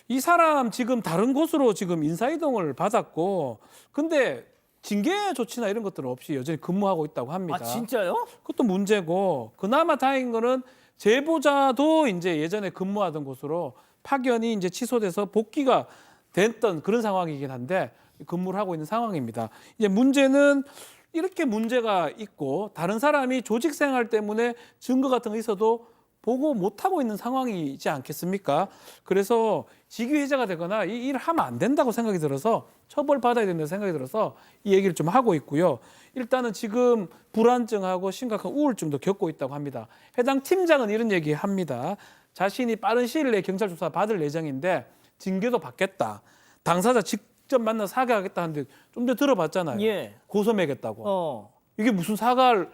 이 사람 지금 다른 곳으로 지금 인사이동을 받았고 근데 징계 조치나 이런 것들은 없이 여전히 근무하고 있다고 합니다. 아, 진짜요? 그것도 문제고 그나마 다행인 거는 제보자도 이제 예전에 근무하던 곳으로 파견이 이제 취소돼서 복귀가 됐던 그런 상황이긴 한데 근무를 하고 있는 상황입니다. 이제 문제는 이렇게 문제가 있고 다른 사람이 조직 생활 때문에 증거 같은 거 있어도 보고 못하고 있는 상황이지 않겠습니까? 그래서 직위해제가 되거나 이 일을 하면 안 된다고 생각이 들어서 처벌받아야 된다고 생각이 들어서 이 얘기를 좀 하고 있고요. 일단은 지금 불안증하고 심각한 우울증도 겪고 있다고 합니다. 해당 팀장은 이런 얘기합니다. 자신이 빠른 시일 내에 경찰 조사 받을 예정인데 징계도 받겠다. 당사자 직접 만나 사과하겠다 하는데 좀 전에 들어봤잖아요. 예. 고소 매겠다고. 이게 무슨 사과를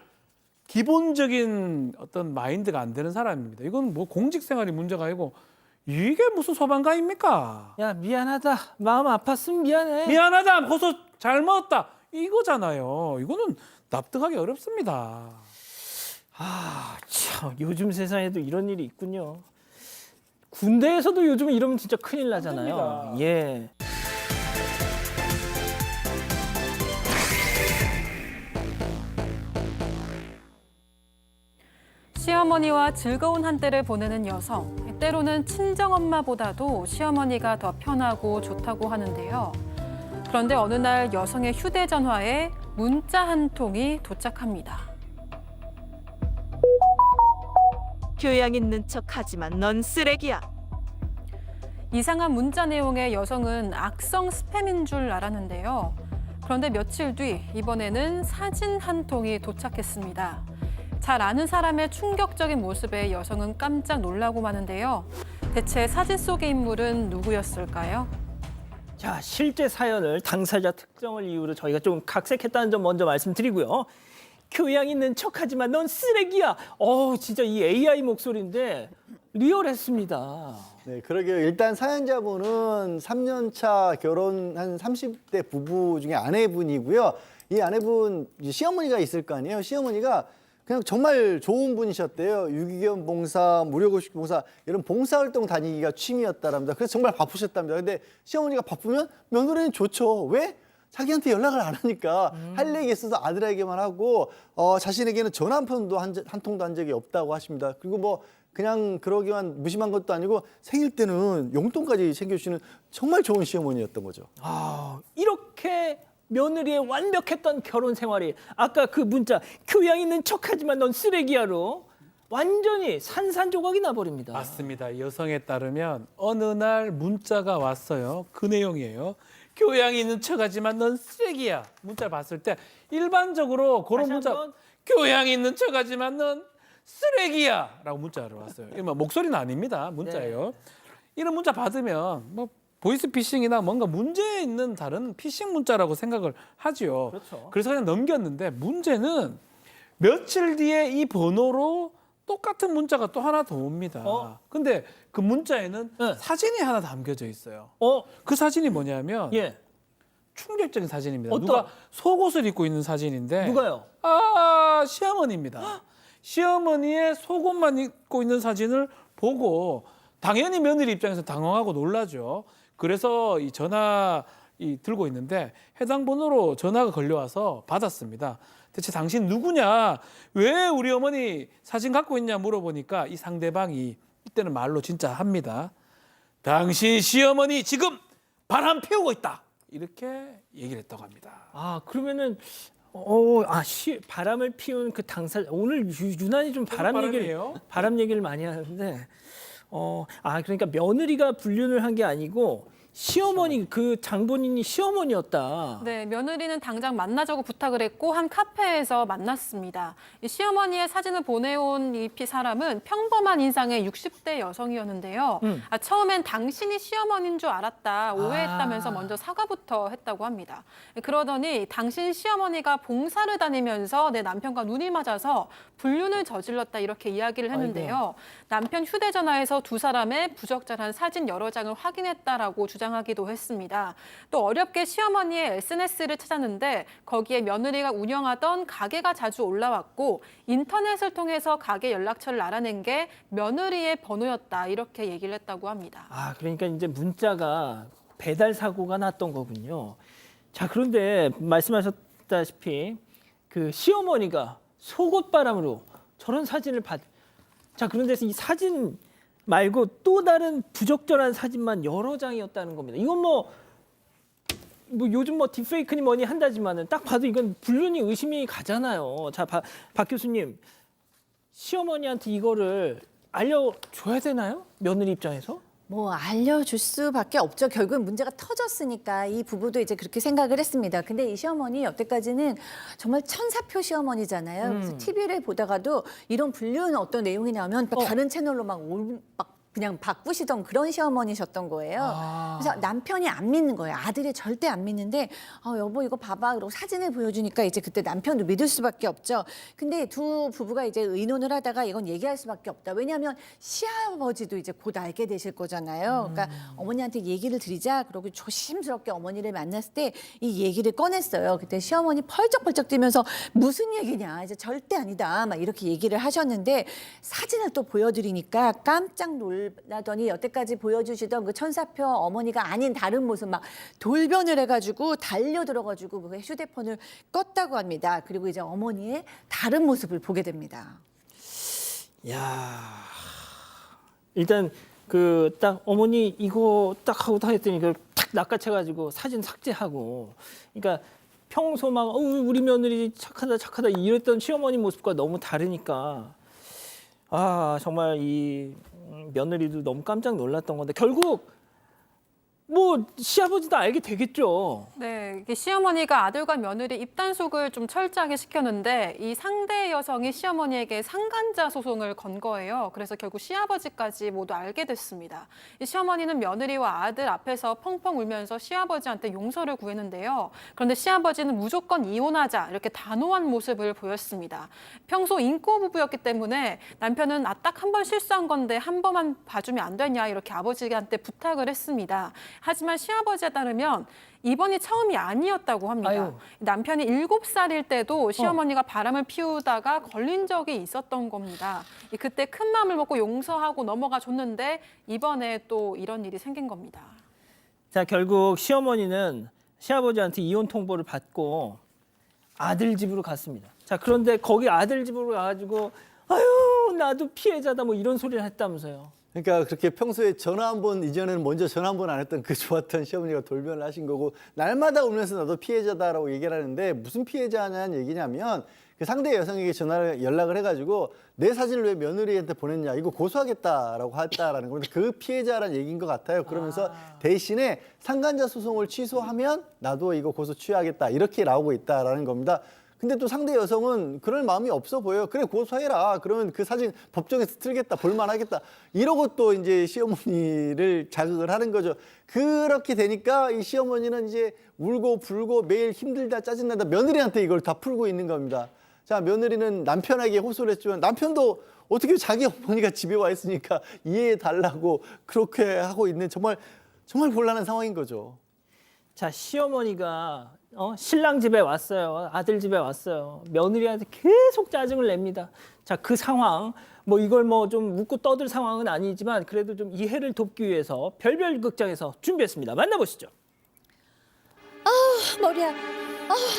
기본적인 어떤 마인드가 안 되는 사람입니다. 이건 뭐 공직 생활이 문제가 아니고 이게 무슨 소방관입니까? 야, 미안하다. 마음 아팠으면 미안해. 미안하다. 고소 잘못했다. 이거잖아요. 이거는 납득하기 어렵습니다. 아, 참 요즘 세상에도 이런 일이 있군요. 군대에서도 요즘 이러면 진짜 큰일 나잖아요. 됩니다. 예. 시어머니와 즐거운 한때를 보내는 여성. 때로는 친정엄마보다도 시어머니가 더 편하고 좋다고 하는데요. 그런데 어느 날 여성의 휴대전화에 문자 한 통이 도착합니다. 교양 있는 척하지만 넌 쓰레기야. 이상한 문자 내용의 여성은 악성 스팸인 줄 알았는데요. 그런데 며칠 뒤 이번에는 사진 한 통이 도착했습니다. 잘 아는 사람의 충격적인 모습에 여성은 깜짝 놀라고 마는데요. 대체 사진 속의 인물은 누구였을까요? 자, 실제 사연을 당사자 특정을 이유로 저희가 좀 각색했다는 점 먼저 말씀드리고요. 교양 있는 척하지만 넌 쓰레기야. 진짜 이 AI 목소리인데 리얼했습니다. 네, 그러게요. 일단 사연자분은 3년 차 결혼한 30대 부부 중에 아내분이고요. 이 아내분 이제 시어머니가 있을 거 아니에요. 시어머니가 그냥 정말 좋은 분이셨대요. 유기견 봉사, 무료급식 봉사 이런 봉사활동 다니기가 취미였다랍니다. 그래서 정말 바쁘셨답니다. 근데 시어머니가 바쁘면 며느리는 좋죠. 왜? 자기한테 연락을 안 하니까 할 얘기 있어서 아들에게만 하고 자신에게는 전화 한 통도 한 통도 한 적이 없다고 하십니다. 그리고 뭐 그냥 그러기만 무심한 것도 아니고 생일 때는 용돈까지 챙겨주시는 정말 좋은 시어머니였던 거죠. 이렇게 며느리의 완벽했던 결혼 생활이 아까 그 문자 교양 있는 척하지만 넌 쓰레기야로 완전히 산산조각이 나버립니다. 맞습니다. 여성에 따르면 어느 날 문자가 왔어요. 그 내용이에요. 교양이 있는 척하지만 넌 쓰레기야. 문자를 봤을 때 일반적으로 그런 다시 문자 한번. 교양이 있는 척하지만 넌 쓰레기야 라고 문자가 왔어요. 이거 뭐 목소리는 아닙니다. 문자예요. 이런 문자 받으면 뭐 보이스피싱이나 뭔가 문제 있는 다른 피싱 문자라고 생각을 하지요. 그렇죠. 그래서 그냥 넘겼는데 문제는 며칠 뒤에 이 번호로 똑같은 문자가 또 하나 더 옵니다. 근데 그 문자에는 네. 사진이 하나 담겨져 있어요. 어? 그 사진이 뭐냐면 예. 충격적인 사진입니다. 어떤? 누가 속옷을 입고 있는 사진인데 누가요? 시어머니입니다. 시어머니의 속옷만 입고 있는 사진을 보고 당연히 며느리 입장에서 당황하고 놀라죠. 그래서 이 전화 들고 있는데 해당 번호로 전화가 걸려와서 받았습니다. 대체 당신 누구냐? 왜 우리 어머니 사진 갖고 있냐 물어보니까 이 상대방이 이때는 말로 진짜 합니다. 당신 시어머니 지금 바람 피우고 있다. 이렇게 얘기를 했다고 합니다. 그러면은 바람을 피운 그 당사자 오늘 유난히 좀 바람이에요? 바람 얘기를 많이 하는데 그러니까 며느리가 불륜을 한 게 아니고 시어머니 그 장본인이 시어머니였다. 네, 며느리는 당장 만나자고 부탁을 했고 한 카페에서 만났습니다. 이 시어머니의 사진을 보내온 이 사람은 평범한 인상의 60대 여성이었는데요. 처음엔 당신이 시어머니인 줄 알았다, 오해했다면서 먼저 사과부터 했다고 합니다. 그러더니 당신 시어머니가 봉사를 다니면서 내 남편과 눈이 맞아서 불륜을 저질렀다 이렇게 이야기를 했는데요. 남편 휴대전화에서 두 사람의 부적절한 사진 여러 장을 확인했다라고 주장하기도 했습니다. 또 어렵게 시어머니의 SNS를 찾았는데 거기에 며느리가 운영하던 가게가 자주 올라왔고 인터넷을 통해서 가게 연락처를 알아낸 게 며느리의 번호였다 이렇게 얘기를 했다고 합니다. 그러니까 이제 문자가 배달 사고가 났던 거군요. 자, 그런데 말씀하셨다시피 그 시어머니가 속옷바람으로 저런 사진을 자, 그런데 이 사진 말고 또 다른 부적절한 사진만 여러 장이었다는 겁니다. 이건 뭐 요즘 뭐 딥페이크니 뭐니 한다지만은 딱 봐도 이건 불륜이 의심이 가잖아요. 자, 박 교수님, 시어머니한테 이거를 알려줘야 되나요? 며느리 입장에서? 뭐 알려줄 수밖에 없죠. 결국은 문제가 터졌으니까 이 부부도 이제 그렇게 생각을 했습니다. 근데 이 시어머니 여태까지는 정말 천사표 시어머니잖아요. 그래서 TV를 보다가도 이런 불륜 어떤 내용이 나오면 다른 채널로 막 그냥 바꾸시던 그런 시어머니셨던 거예요. 그래서 남편이 안 믿는 거예요. 아들이 절대 안 믿는데 여보 이거 봐봐. 그리고 사진을 보여주니까 이제 그때 남편도 믿을 수밖에 없죠. 근데 두 부부가 이제 의논을 하다가 이건 얘기할 수밖에 없다. 왜냐하면 시아버지도 이제 곧 알게 되실 거잖아요. 그러니까 어머니한테 얘기를 드리자. 그러고 조심스럽게 어머니를 만났을 때 이 얘기를 꺼냈어요. 그때 시어머니 펄쩍펄쩍 뛰면서 무슨 얘기냐. 이제 절대 아니다. 막 이렇게 얘기를 하셨는데 사진을 또 보여드리니까 깜짝 놀라더니 여태까지 보여주시던 그 천사표 어머니가 아닌 다른 모습 막 돌변을 해가지고 달려들어가지고 그 휴대폰을 껐다고 합니다. 그리고 이제 어머니의 다른 모습을 보게 됩니다. 야, 일단 그 딱 어머니 이거 딱 하고 다 했더니 그걸 탁 낚아채가지고 사진 삭제하고, 그러니까 평소 막 우리 며느리 착하다 이랬던 시어머니 모습과 너무 다르니까 정말 이 며느리도 너무 깜짝 놀랐던 건데 결국 뭐 시아버지도 알게 되겠죠. 네, 이게 시어머니가 아들과 며느리 입단속을 좀 철저하게 시켰는데 이 상대 여성이 시어머니에게 상간자 소송을 건 거예요. 그래서 결국 시아버지까지 모두 알게 됐습니다. 이 시어머니는 며느리와 아들 앞에서 펑펑 울면서 시아버지한테 용서를 구했는데요. 그런데 시아버지는 무조건 이혼하자 이렇게 단호한 모습을 보였습니다. 평소 인고 부부였기 때문에 남편은 딱 한 번 실수한 건데 한 번만 봐주면 안 되냐 이렇게 아버지한테 부탁을 했습니다. 하지만 시아버지에 따르면 이번이 처음이 아니었다고 합니다. 아유. 남편이 7살일 때도 시어머니가 바람을 피우다가 걸린 적이 있었던 겁니다. 그때 큰 마음을 먹고 용서하고 넘어가 줬는데 이번에 또 이런 일이 생긴 겁니다. 자, 결국 시어머니는 시아버지한테 이혼 통보를 받고 아들 집으로 갔습니다. 자, 그런데 거기 아들 집으로 가가지고 아유 나도 피해자다 뭐 이런 소리를 했다면서요. 그러니까 그렇게 평소에 전화 한 번 이전에는 먼저 전화 한 번 안 했던 그 좋았던 시어머니가 돌변을 하신 거고 날마다 울면서 나도 피해자다라고 얘기를 하는데 무슨 피해자냐는 얘기냐면 그 상대 여성에게 연락을 해가지고 내 사진을 왜 며느리한테 보냈냐 이거 고소하겠다라고 했다라는 건데 그 피해자라는 얘기인 것 같아요. 그러면서 대신에 상간자 소송을 취소하면 나도 이거 고소 취하겠다 이렇게 나오고 있다라는 겁니다. 근데 또 상대 여성은 그럴 마음이 없어 보여요. 그래 고소해라. 그러면 그 사진 법정에서 틀겠다. 볼만하겠다. 이러고 또 이제 시어머니를 자극을 하는 거죠. 그렇게 되니까 이 시어머니는 이제 울고 불고 매일 힘들다 짜증나다 며느리한테 이걸 다 풀고 있는 겁니다. 자, 며느리는 남편에게 호소를 했지만 남편도 어떻게 자기 어머니가 집에 와 있으니까 이해해 달라고 그렇게 하고 있는 정말 곤란한 상황인 거죠. 자, 시어머니가 신랑 집에 왔어요. 아들 집에 왔어요. 며느리한테 계속 짜증을 냅니다. 자, 그 상황 뭐 이걸 뭐 좀 묻고 떠들 상황은 아니지만 그래도 좀 이해를 돕기 위해서 별별 극장에서 준비했습니다. 만나보시죠. 머리야.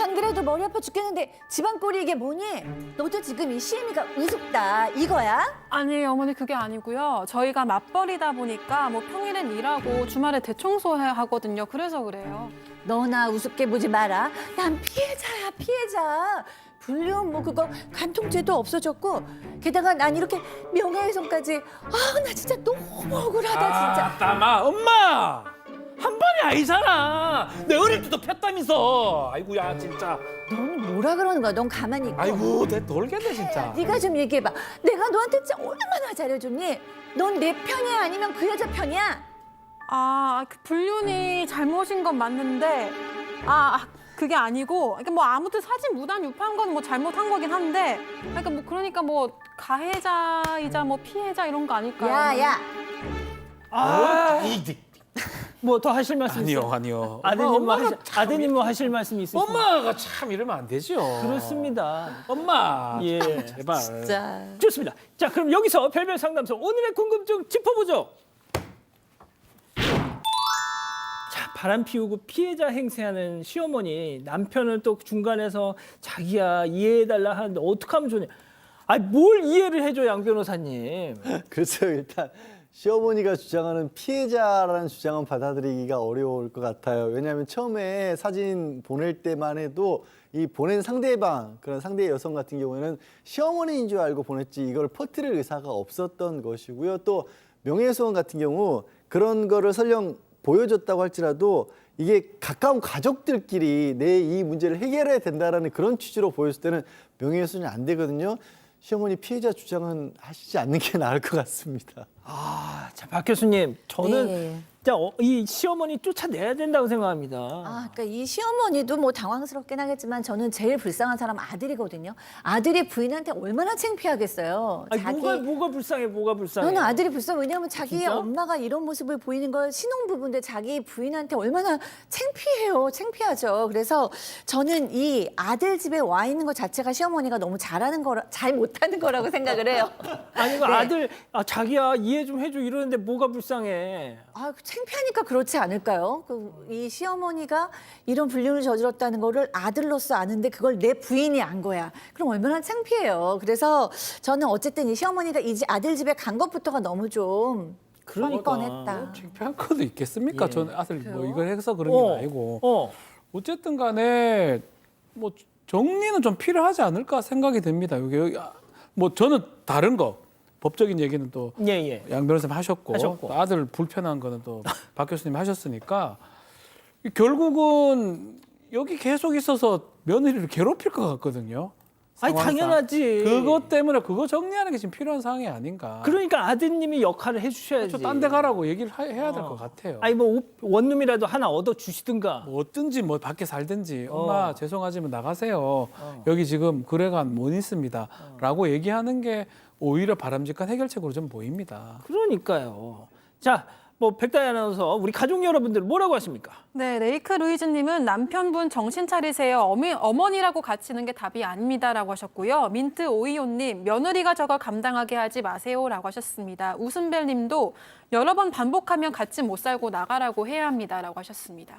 안 그래도 머리 아파 죽겠는데 집안 꼴이 이게 뭐니? 너도 지금 이 시애미가 우습다 이거야? 아니 어머니 그게 아니고요. 저희가 맞벌이다 보니까 뭐 평일엔 일하고 주말에 대청소해야 하거든요. 그래서 그래요. 너나 우습게 보지 마라. 난 피해자야 피해자. 불륜 뭐 그거 간통죄도 없어졌고 게다가 난 이렇게 명예훼손까지 나 진짜 너무 억울하다 진짜. 따마 엄마 한 번이 아니잖아. 내 어릴 때도 폈다면서. 아이고야 진짜. 넌 뭐라 그러는 거야? 넌 가만히 있고. 아이고 내 돌겠네 진짜. 네가 좀 얘기해봐. 내가 너한테 진짜 얼마나 잘해줬니? 넌 내 편이야 아니면 그 여자 편이야? 그 불륜이 잘못인 건 맞는데 그게 아니고 그러니까 뭐 아무튼 사진 무단 유포한 건 뭐 잘못한 거긴 한데 그러니까 뭐 가해자이자 뭐 피해자 이런 거 아닐까요? 야. 뭐 더 하실 말씀 있어요? 아니요. 아드님 뭐 하실 말씀 있으세요? 엄마가 참 이러면 안 되죠. 그렇습니다. 엄마. 예. 제발. 진짜. 좋습니다. 자, 그럼 여기서 별별 상담소 오늘의 궁금증 짚어보죠. 자, 바람 피우고 피해자 행세하는 시어머니 남편을 또 중간에서 자기야 이해해달라 하는데 어떻게 하면 좋냐? 뭘 이해를 해줘 양 변호사님. 글쎄요, 일단 시어머니가 주장하는 피해자라는 주장은 받아들이기가 어려울 것 같아요. 왜냐하면 처음에 사진 보낼 때만 해도 이 보낸 상대방, 그런 상대 여성 같은 경우에는 시어머니인 줄 알고 보냈지 이걸 퍼뜨릴 의사가 없었던 것이고요. 또 명예훼손 같은 경우 그런 거를 설령 보여줬다고 할지라도 이게 가까운 가족들끼리 내 이 문제를 해결해야 된다라는 그런 취지로 보였을 때는 명예훼손이 안 되거든요. 시어머니 피해자 주장은 하시지 않는 게 나을 것 같습니다. 자, 박 교수님, 저는 네. 진짜 이 시어머니 쫓아내야 된다고 생각합니다. 그러니까 이 시어머니도 뭐 당황스럽긴 하겠지만 저는 제일 불쌍한 사람 아들이거든요. 아들이 부인한테 얼마나 창피하겠어요. 아니, 뭐가 불쌍해, 뭐가 불쌍해. 저는 아들이 불쌍해. 왜냐하면 자기 진짜? 엄마가 이런 모습을 보이는 걸 신혼부부인데 자기 부인한테 얼마나 창피해요. 창피하죠. 그래서 저는 이 아들 집에 와 있는 것 자체가 시어머니가 너무 잘 못하는 거라고 생각을 해요. 아니, 그 네. 아들, 자기야, 이해 좀 해줘 이러는데 뭐가 불쌍해. 창피하니까 그렇지 않을까요? 이 시어머니가 이런 불륜을 저질렀다는 거를 아들로서 아는데 그걸 내 부인이 안 거야. 그럼 얼마나 창피해요. 그래서 저는 어쨌든 이 시어머니가 이 아들 집에 간 것부터가 너무 좀 뻔뻔했다. 창피한 것도 있겠습니까? 예. 저는 아들 뭐 그래요? 이걸 해서 그런 게 아니고 어쨌든 간에 뭐 정리는 좀 필요하지 않을까 생각이 듭니다. 여기 뭐 저는 다른 거 법적인 얘기는 또 예. 양 변호사님 하셨고 하셨고. 또 아들 불편한 거는 또 박 교수님 하셨으니까 결국은 여기 계속 있어서 며느리를 괴롭힐 것 같거든요. 아니, 상황상. 당연하지. 그것 때문에 그거 정리하는 게 지금 필요한 상황이 아닌가. 그러니까 아드님이 역할을 해주셔야지. 딴 데 가라고 얘기를 해야 될 것 같아요. 아니, 뭐 원룸이라도 하나 얻어 주시든가. 뭐 어든지 뭐 밖에 살든지 엄마 죄송하지만 나가세요. 여기 지금 거래관 못 있습니다. 라고 얘기하는 게 오히려 바람직한 해결책으로 좀 보입니다. 그러니까요. 자, 뭐 백다희 아나운서, 우리 가족 여러분들 뭐라고 하십니까? 네, 레이크 루이즈님은 남편분 정신 차리세요. 어머니라고 가치는 게 답이 아닙니다라고 하셨고요. 민트 오이오님, 며느리가 저걸 감당하게 하지 마세요라고 하셨습니다. 우순벨님도 여러 번 반복하면 같이 못 살고 나가라고 해야 합니다라고 하셨습니다.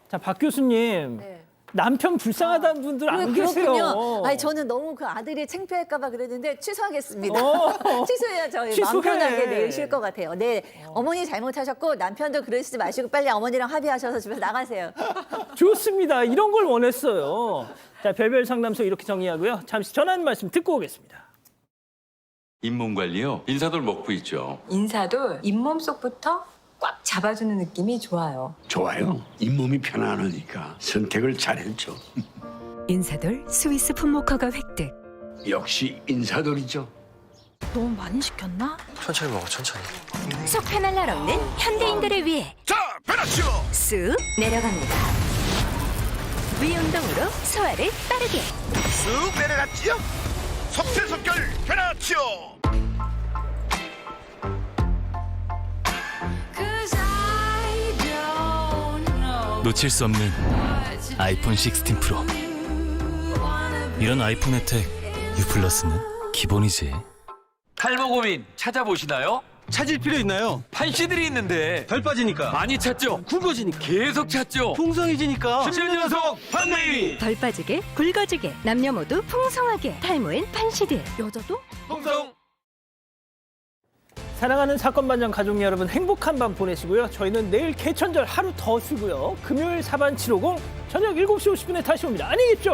자, 박 교수님. 네. 남편 불쌍하다는 분들 안 계세요. 그렇군요. 아니 저는 너무 그 아들이 창피할까봐 그랬는데 취소하겠습니다. 취소해야 저희 취소해. 마음 편하게 내일 쉴 것 같아요. 네, 어머니 잘못하셨고 남편도 그러시지 마시고 빨리 어머니랑 합의하셔서 집에서 나가세요. 좋습니다. 이런 걸 원했어요. 자, 별별 상담소 이렇게 정리하고요. 잠시 전화 한 말씀 듣고 오겠습니다. 잇몸 관리요? 인사돌 먹고 있죠. 인사도 잇몸 속부터 꽉 잡아주는 느낌이 좋아요. 좋아요. 잇몸이 편안하니까 선택을 잘했죠. 인사돌 스위스 품목허가 획득. 역시 인사돌이죠. 너무 많이 시켰나? 천천히 먹어, 천천히. 속 편할 날 없는 현대인들을 위해 자, 베라치오! 쑥 내려갑니다. 위운동으로 소화를 빠르게. 쑥 내려갔지요? 속세속결 베라치오! 놓칠 수 없는 아이폰 16 프로. 이런 아이폰 혜택 U 플러스는 기본이지. 탈모 고민 찾아보시나요? 찾을 필요 있나요? 판시들이 있는데 덜 빠지니까, 많이 찾죠? 굵어지니까, 계속 찾죠? 풍성해지니까. 10년 판매위 덜 빠지게 굵어지게 남녀 모두 풍성하게 탈모엔 판시드. 여자도 풍성. 사랑하는 사건반장 가족 여러분, 행복한 밤 보내시고요. 저희는 내일 개천절 하루 더 쉬고요. 금요일 사반 750 저녁 7시 50분에 다시 옵니다. 안녕히 계십시오.